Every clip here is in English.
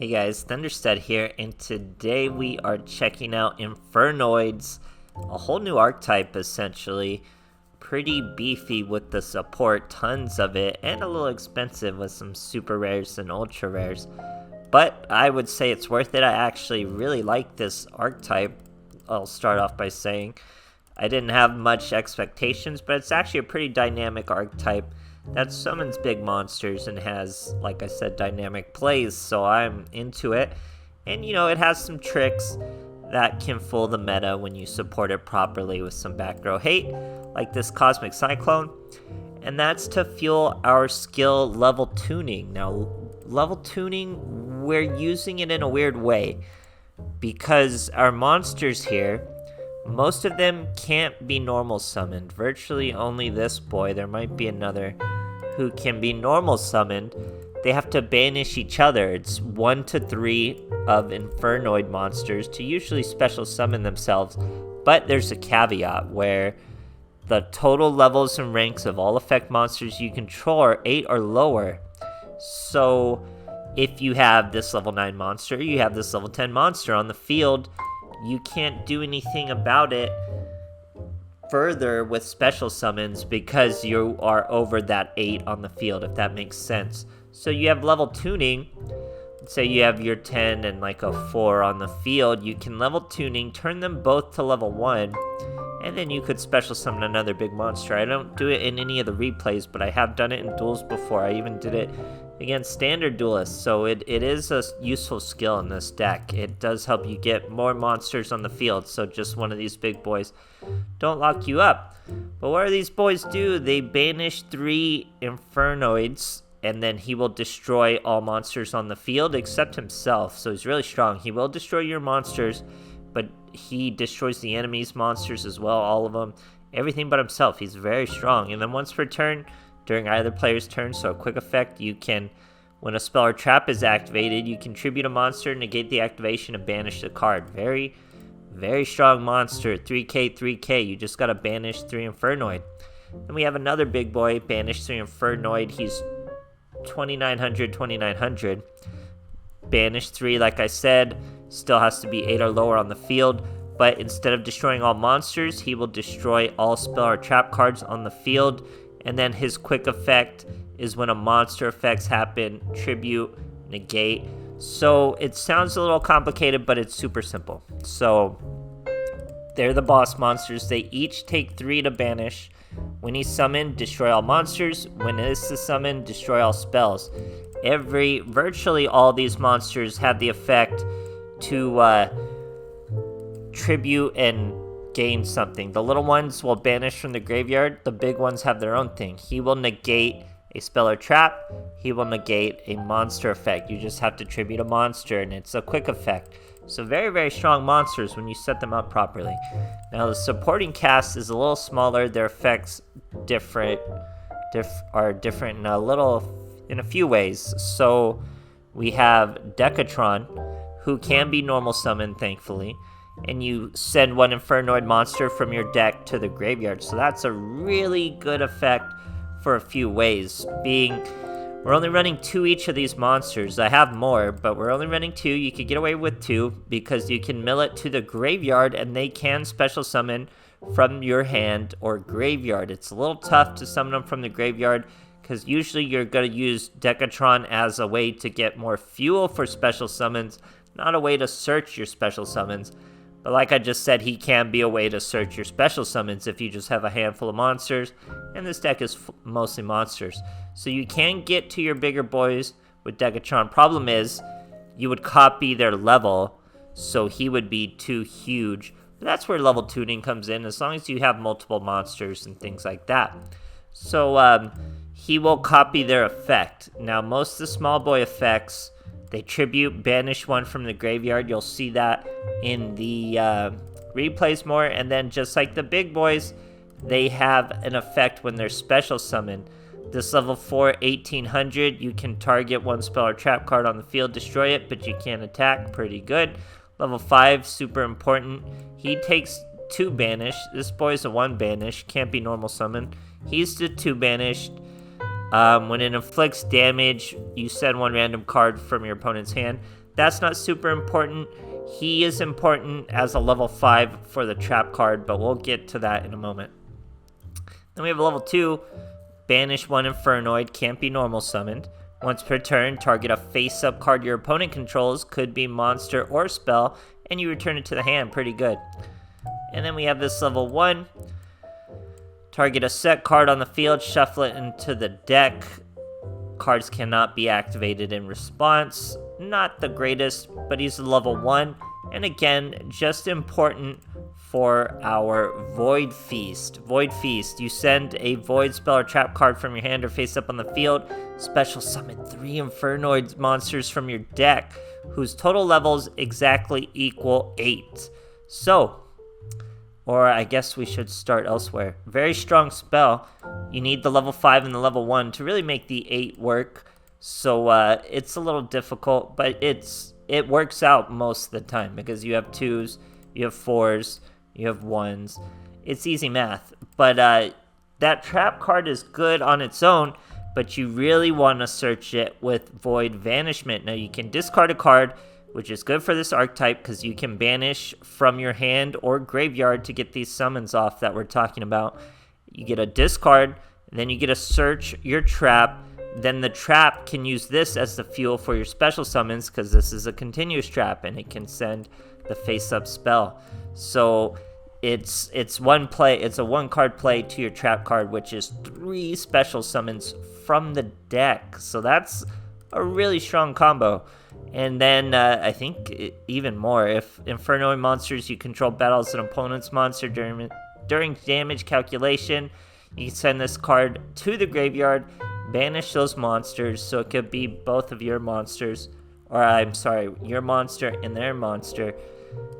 Hey guys, Thunderstud here, and today we are checking out Infernoids, a whole new archetype essentially. Pretty beefy with the support, tons of it, and a little expensive with some super rares and ultra rares. But I would say it's worth it. I actually really like this archetype. I'll start off by saying I didn't have much expectations, but it's actually a pretty dynamic archetype that summons big monsters and has, like I said, dynamic plays, so I'm into it. And it has some tricks that can fool the meta when you support it properly with some back row hate, like this Cosmic Cyclone. And that's to fuel our skill level tuning. Now, level tuning, we're using it in a weird way, because our monsters here, most of them can't be normal summoned. Virtually only this boy, there might be another, who can be normal summoned. They have to banish each other. It's 1 to 3 of Infernoid monsters to usually special summon themselves. But there's a caveat where the total levels and ranks of all effect monsters you control are 8 or lower. So if you have this level 9 monster, you have this level 10 monster on the field, you can't do anything about it further with special summons because you are over that 8 on the field, if that makes sense. So you have level tuning. Say you have your 10 and like a 4 on the field, you can level tuning, turn them both to level 1, and then you could special summon another big monster. I don't do it in any of the replays, but I have done it in duels before. I even did it against standard duelists, so it is a useful skill in this deck. It does help you get more monsters on the field, so just one of these big boys don't lock you up. But what do these boys do? They banish 3 Infernoids, and then he will destroy all monsters on the field except himself, so he's really strong. He will destroy your monsters, but he destroys the enemy's monsters as well, all of them, everything but himself. He's very strong. And then once per turn, during either player's turn, so a quick effect, you can, when a spell or trap is activated, you contribute a monster, negate the activation, and banish the card. Very, very strong monster. 3k, 3k. You just gotta banish 3 Infernoid. Then we have another big boy, banish 3 Infernoid. He's 2900, 2900. Banish 3, like I said, still has to be 8 or lower on the field. But instead of destroying all monsters, he will destroy all spell or trap cards on the field. And then his quick effect is when a monster effects happen, tribute, negate. So it sounds a little complicated, but it's super simple. So they're the boss monsters. They each take 3 to banish. When he's summoned, destroy all monsters. When this is summoned, destroy all spells. Virtually all these monsters have the effect to tribute and gain something. The little ones will banish from the graveyard. The big ones have their own thing. He will negate a spell or trap. He will negate a monster effect. You just have to tribute a monster, and it's a quick effect. So very, very strong monsters when you set them up properly. Now the supporting cast is a little smaller. Their effects are different in a few ways. So we have Decatron, who can be normal summoned, thankfully, and you send 1 Infernoid monster from your deck to the graveyard. So that's a really good effect for a few ways. We're only running 2 each of these monsters. I have more, but we're only running 2. You could get away with 2 because you can mill it to the graveyard and they can special summon from your hand or graveyard. It's a little tough to summon them from the graveyard because usually you're going to use Decatron as a way to get more fuel for special summons, not a way to search your special summons. But like I just said, he can be a way to search your special summons if you just have a handful of monsters, and this deck is mostly monsters. So you can get to your bigger boys with Decatron. Problem is, you would copy their level, so he would be too huge. But that's where level tuning comes in, as long as you have multiple monsters and things like that. So he will copy their effect. Now most of the small boy effects, they tribute, banish 1 from the graveyard. You'll see that in the replays more. And then just like the big boys, they have an effect when they're special summoned. This level 4, 1800, you can target 1 spell or trap card on the field, destroy it, but you can't attack. Pretty good. Level 5, super important. He takes 2 banish. This boy's a 1 banish, can't be normal summoned. He's the 2 banished. When it inflicts damage, you send one random card from your opponent's hand. That's not super important. He is important as a level 5 for the trap card, but we'll get to that in a moment. Then we have a level 2, banish 1 Infernoid, can't be normal summoned. Once per turn, target a face-up card your opponent controls, could be monster or spell, and you return it to the hand. Pretty good. And then we have this level 1, target a set card on the field, shuffle it into the deck. Cards cannot be activated in response. Not the greatest, but he's a level 1. And again, just important for our Void Feast. Void Feast, you send a Void spell or trap card from your hand or face up on the field. Special summon 3 Infernoids monsters from your deck, whose total levels exactly equal 8. So, or I guess we should start elsewhere. Very strong spell. You need the level 5 and the level 1 to really make the 8 work. So it's a little difficult, but it works out most of the time because you have 2s, you have 4s, you have 1s. It's easy math. But that trap card is good on its own, but you really want to search it with Void Vanishment. Now you can discard a card, which is good for this archetype because you can banish from your hand or graveyard to get these summons off that we're talking about. You get a discard, then you get to search your trap. Then the trap can use this as the fuel for your special summons because this is a continuous trap and it can send the face-up spell. So it's one play. It's a 1-card play to your trap card, which is 3 special summons from the deck. So that's a really strong combo. And then I think even more, if Infernoid monsters you control battles an opponent's monster during damage calculation, you can send this card to the graveyard, banish those monsters, so it could be both of your monsters, or I'm sorry, your monster and their monster.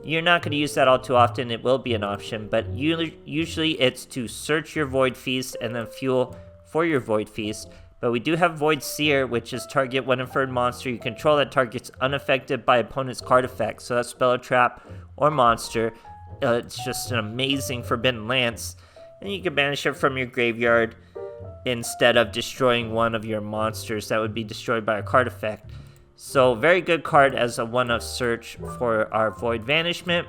You're not going to use that all too often. It will be an option, but usually it's to search your Void Feast and then fuel for your Void Feast. But we do have Void Seer, which is target one inferred monster you control that targets unaffected by opponent's card effect. So that's spell or trap or monster. It's just an amazing Forbidden Lance. And you can banish it from your graveyard instead of destroying one of your monsters that would be destroyed by a card effect. So very good card as a one-of search for our Void Vanishment.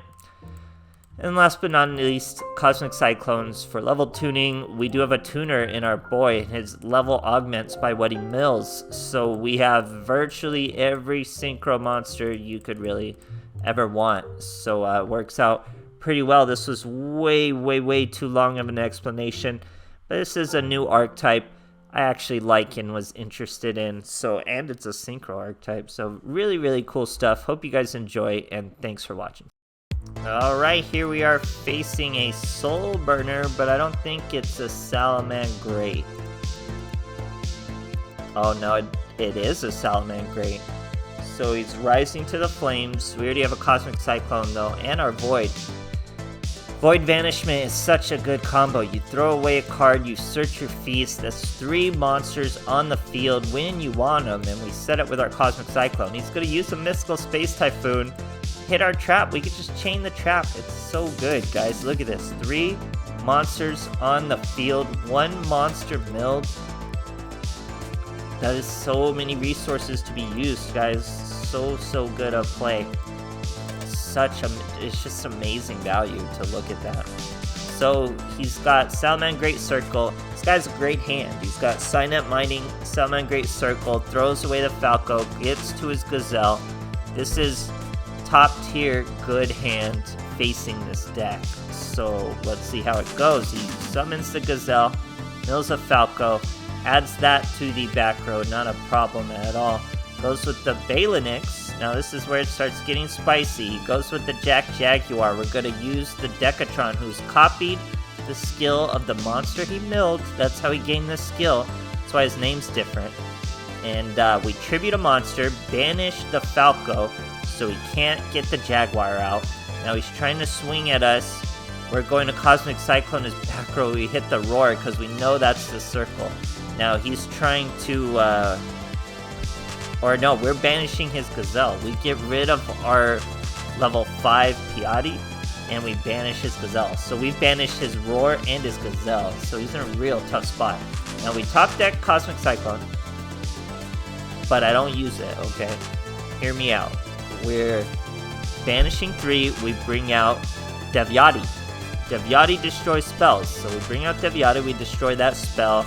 And last but not least, Cosmic Cyclones. For level tuning, we do have a tuner in our boy. His level augments by what he mills. So we have virtually every synchro monster you could really ever want. So it works out pretty well. This was way too long of an explanation. But this is a new archetype I actually like and was interested in. And it's a synchro archetype. So really cool stuff. Hope you guys enjoy, and thanks for watching. Alright, here we are facing a Soul Burner, but I don't think it's a Salamangreat. Oh no, it is a Salamangreat. So he's rising to the flames. We already have a Cosmic Cyclone though, and our Void. Void Vanishment is such a good combo. You throw away a card, you search your feast, that's 3 monsters on the field when you want them, and we set it with our Cosmic Cyclone. He's going to use a Mystical Space Typhoon, hit our trap. We could just chain the trap. It's so good, guys. Look at this. 3 monsters on the field, 1 monster milled. That is so many resources to be used, guys. So good of play. It's just amazing value to look at that. So he's got Salamangreat Circle. This guy's a great hand. He's got Signet Mining, Salamangreat Circle, throws away the Falco, gets to his Gazelle. This is top tier good hand facing this deck. So let's see how it goes. He summons the Gazelle, mills a Falco, adds that to the back row, not a problem at all. Goes with the Balinix. Now this is where it starts getting spicy. He goes with the Jaguar. We're going to use the Decatron, who's copied the skill of the monster he milled. That's how he gained this skill. That's why his name's different. And we tribute a monster, banish the Falco, so he can't get the Jaguar out. Now he's trying to swing at us. We're going to Cosmic Cyclone his back row. We hit the Roar because we know that's the circle. Now he's trying to... Or no, we're banishing his Gazelle. We get rid of our level 5 Piatti, and we banish his Gazelle. So we've banished his Roar and his Gazelle. So he's in a real tough spot. Now we top deck Cosmic Cyclone, but I don't use it, okay? Hear me out. we're banishing 3. We bring out Devyati. Devyati destroys spells. So we bring out Devyati, we destroy that spell.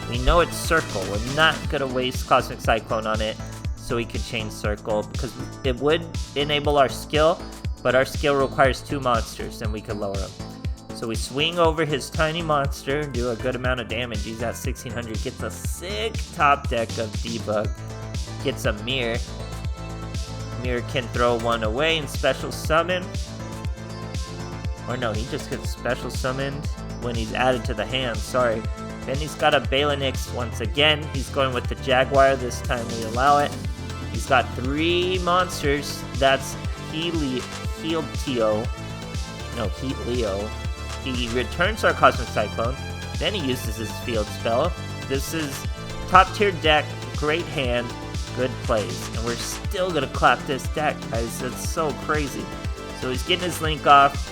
We know it's Circle. We're not going to waste Cosmic Cyclone on it, so we could change Circle, because it would enable our skill, but our skill requires 2 monsters, and we could lower them. So we swing over his tiny monster, do a good amount of damage. He's at 1600, gets a sick top deck of debug, gets a mirror. Mirror can throw 1 away and special summon. Or no, he just gets special summoned when he's added to the hand, sorry. Then he's got a Balanix once again. He's going with the Jaguar, this time we allow it. He's got 3 monsters, that's Heatleo. He returns our Cosmic Cyclone, then he uses his field spell. This is top tier deck, great hand, good plays. And we're still gonna clap this deck, guys, it's so crazy. So he's getting his Link off,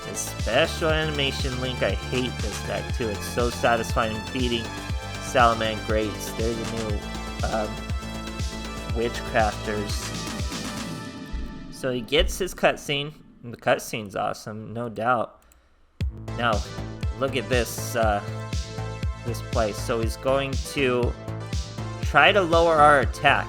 his special animation Link. I hate this deck too, it's so satisfying beating Salaman Greats. They're the new Witchcrafters. So he gets his cutscene, and the cutscene's awesome, no doubt. Now, look at this this play. So he's going to try to lower our attack,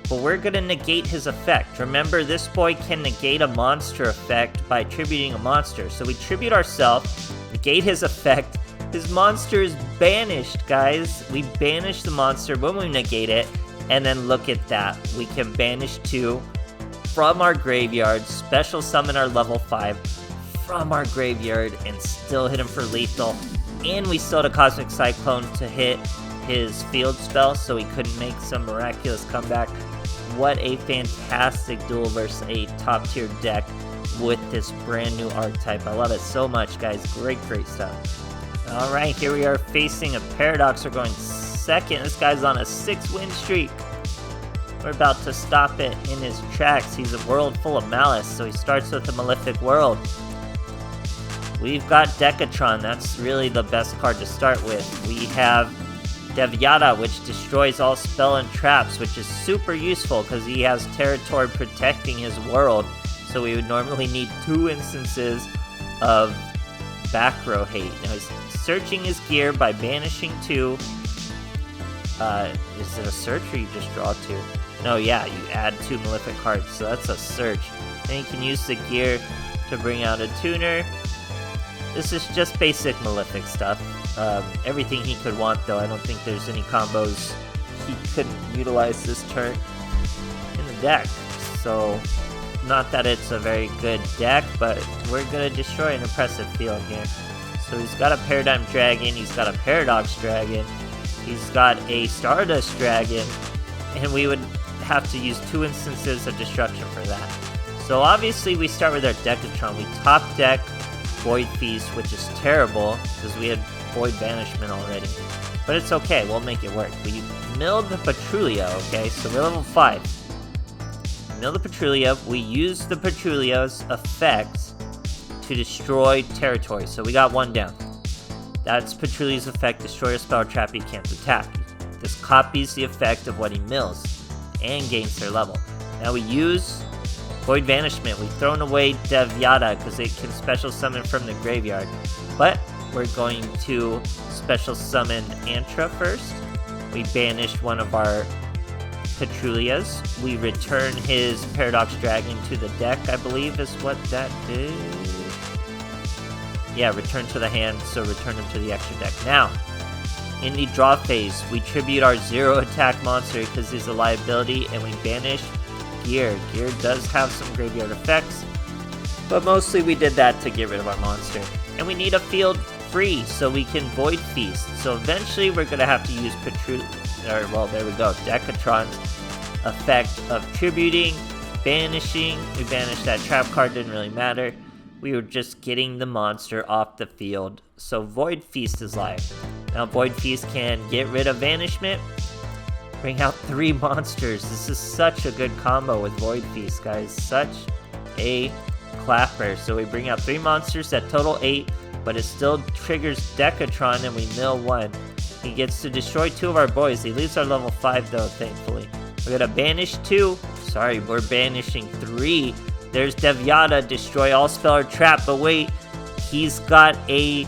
but we're going to negate his effect. Remember, this boy can negate a monster effect by tributing a monster. So we tribute ourselves, negate his effect. His monster is banished, guys. We banish the monster when we negate it, and then look at that. We can banish 2 from our graveyard, special summon our level 5 from our graveyard, and still hit him for lethal. And we still had a Cosmic Cyclone to hit his field spell, so he couldn't make some miraculous comeback. What a fantastic duel versus a top tier deck with this brand new archetype. I love it so much, guys. Great stuff. Alright, here we are facing a Paradox. We're going second. This guy's on a 6-win streak. We're about to stop it in his tracks. He's a world full of malice, so he starts with a Malefic World. We've got Decatron, that's really the best card to start with. We have Devyata, which destroys all spell and traps, which is super useful because he has territory protecting his world. So we would normally need 2 instances of back row hate. Now he's searching his gear by banishing 2. Is it a search or you just draw 2? No, yeah, you add 2 Malefic cards, so that's a search. Then you can use the gear to bring out a tuner. This is just basic Malefic stuff. Everything he could want, though. I don't think there's any combos he couldn't utilize this turn in the deck. So, not that it's a very good deck, but we're going to destroy an impressive field here. So he's got a Paradigm Dragon, he's got a Paradox Dragon, he's got a Stardust Dragon, and we would have to use 2 instances of destruction for that. So obviously we start with our Decatron. We top deck Void Feast, which is terrible because we had Void Banishment already. But it's okay, we'll make it work. We mill the Petrulia, okay? So we're level 5. Mill the Petrulia. We use the Petrulia's effects to destroy territory. So we got 1 down. That's Petrulia's effect, destroy a spell or trap he can't attack. This copies the effect of what he mills and gains their level. Now we use Void Banishment. We've thrown away Devyata because it can special summon from the graveyard. But we're going to special summon Antra first. We banished one of our Petrulias. We return his Paradox Dragon to the deck, I believe is what that did. Yeah, return to the hand, so return him to the extra deck. Now, in the draw phase, we tribute our 0 attack monster because he's a liability, and we banish Gear. Gear does have some graveyard effects, but mostly we did that to get rid of our monster. And we need a field free so we can Void Feast. So eventually we're going to have to use Decatron's effect of tributing, banishing. We banished that trap card, didn't really matter. We were just getting the monster off the field. So Void Feast is live. Now Void Feast can get rid of Banishment, bring out 3 monsters. This is such a good combo with Void Feast, guys. Such a clapper. So we bring out 3 monsters that total 8, but it still triggers Decatron and we mill 1. He gets to destroy 2 of our boys. He leaves our level 5 though, thankfully. We're gonna banish 2. Sorry, we're banishing 3. There's Devyata, destroy all spell or trap, but wait, he's got a...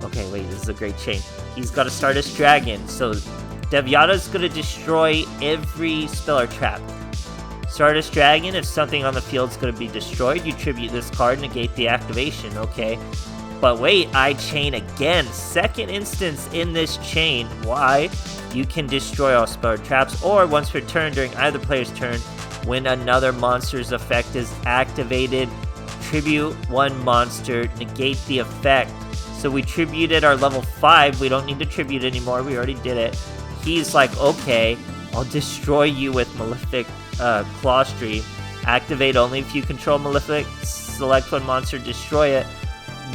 Okay, wait, this is a great chain. He's got a Stardust Dragon, so Devyata's gonna destroy every spell or trap. Stardust Dragon, if something on the field's gonna be destroyed, you tribute this card, negate the activation, okay. But wait, I chain again. Second instance in this chain. Why? You can destroy all spell or traps, or once per turn during either player's turn, when another monster's effect is activated, tribute 1 monster, negate the effect. So we tributed our level 5, we don't need to tribute anymore, we already did it. He's like, okay, I'll destroy you with Malefic Claw Stream. Activate only if you control Malefic, select 1 monster, destroy it.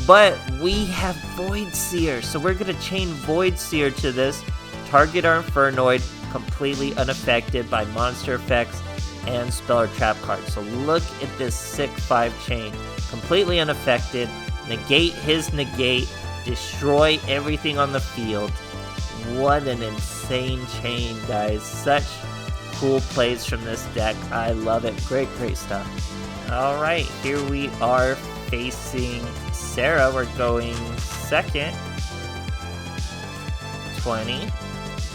But we have Void Seer, so we're gonna chain Void Seer to this, target our Infernoid, completely unaffected by monster effects and spell or trap cards. So look at this sick 5 chain, completely unaffected, negate his negate, destroy everything on the field. What an insane chain, guys. Such cool plays from this deck. I love it. Great stuff. Alright, here we are facing Sarah. We're going second. 20.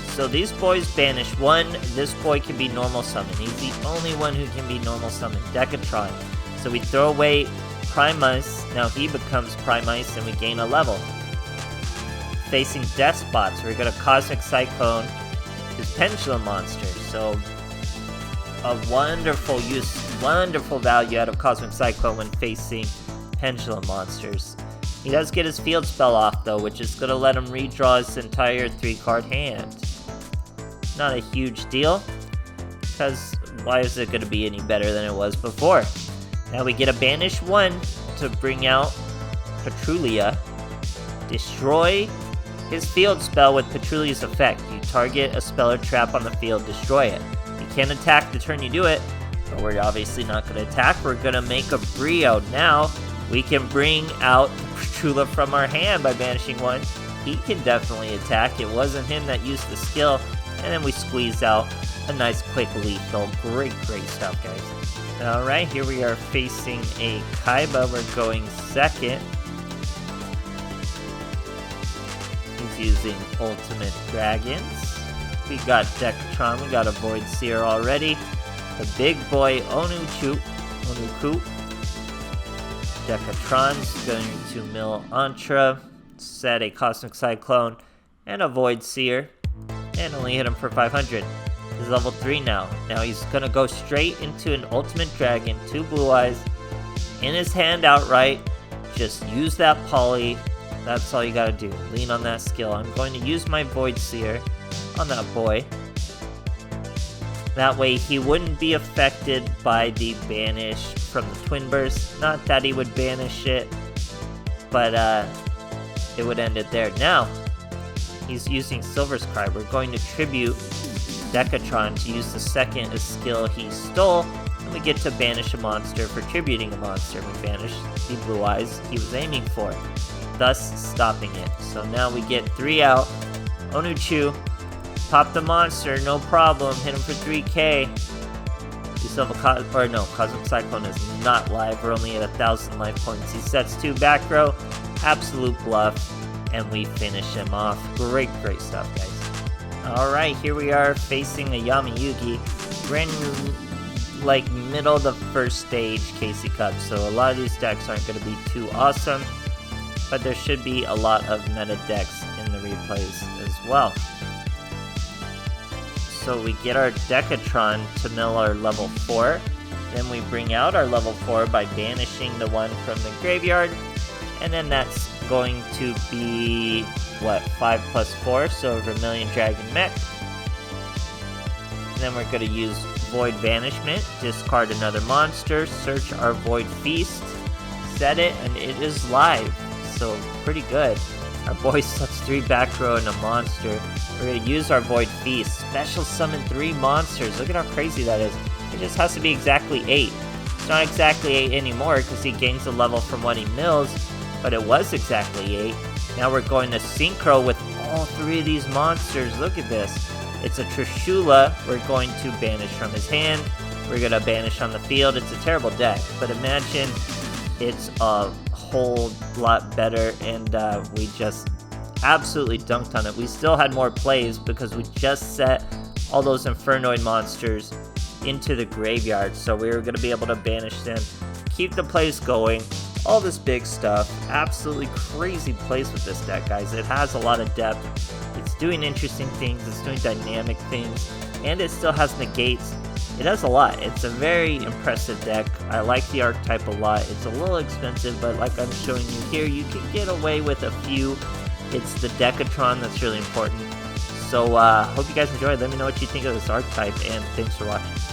So these boys banish 1. This boy can be normal summon. He's the only one who can be normal summon. Decatron. So we throw away Primus. Now he becomes Primus and we gain a level. Facing Despots, we're going to Cosmic Cyclone his Pendulum monster. So a wonderful value out of Cosmic Cyclone when facing Pendulum monsters. He does get his field spell off though, which is going to let him redraw his entire 3-card hand. Not a huge deal, because why is it going to be any better than it was before? Now we get a banish 1 to bring out Petrulia. Destroy his field spell with Petrulia's effect. You target a spell or trap on the field, destroy it. You can't attack the turn you do it, but we're obviously not going to attack. We're going to make a Brio. Now we can bring out Petrulia from our hand by banishing 1. He can definitely attack. It wasn't him that used the skill. And then we squeeze out a nice quick lethal. Great stuff, guys. Alright, here we are facing a Kaiba. We're going second. He's using Ultimate Dragons. We got Decatron, we got a Void Seer already. The big boy Onuku. Decatron's going to mill Antra, set a Cosmic Cyclone, and a Void Seer. And only hit him for 500. He's level 3 now. Now he's gonna go straight into an Ultimate Dragon, 2 Blue Eyes, in his hand outright. Just use that poly. That's all you gotta do. Lean on that skill. I'm going to use my Void Seer on that boy. That way he wouldn't be affected by the banish from the Twin Burst. Not that he would banish it, but it would end it there. Now, he's using Silver's Cry. We're going to tribute Decatron to use the second skill he stole, and we get to banish a monster for tributing a monster. We banish the Blue Eyes he was aiming for, thus stopping it. So now we get 3 out. Onuchu, pop the monster, no problem. Hit him for 3k. We still have Cosmic Cyclone is not live. We're only at 1,000 life points. He sets 2 back row, absolute bluff. And we finish him off. Great stuff, guys. Alright, here we are facing a Yamayugi. Brand new, like, middle of the first stage Casey Cup. So a lot of these decks aren't going to be too awesome. But there should be a lot of meta decks in the replays as well. So we get our Decatron to mill our level 4. Then we bring out our level 4 by banishing the one from the graveyard. And then that's going to be, what, 5 plus 4, so Vermilion Dragon Mech. And then we're going to use Void Banishment, discard another monster, search our Void Feast, set it, and it is live. So, pretty good. Our boy sets 3 back row and a monster. We're going to use our Void Feast, special summon 3 monsters. Look at how crazy that is. It just has to be exactly 8. It's not exactly 8 anymore because he gains a level from what he mills, but it was exactly 8. Now we're going to synchro with all 3 of these monsters. Look at this. It's a Trishula we're going to banish from his hand. We're going to banish on the field. It's a terrible deck, but imagine it's a whole lot better, and we just absolutely dunked on it. We still had more plays because we just set all those Infernoid monsters into the graveyard, so we were going to be able to banish them, keep the plays going, all this big stuff. Absolutely crazy plays with this deck, guys. It has a lot of depth. It's doing interesting things, it's doing dynamic things, and it still has negates. It has a lot. It's a very impressive deck. I like the archetype a lot. It's a little expensive, but like I'm showing you here, you can get away with a few. It's the Decatron that's really important. So hope you guys enjoyed. Let me know what you think of this archetype, and thanks for watching.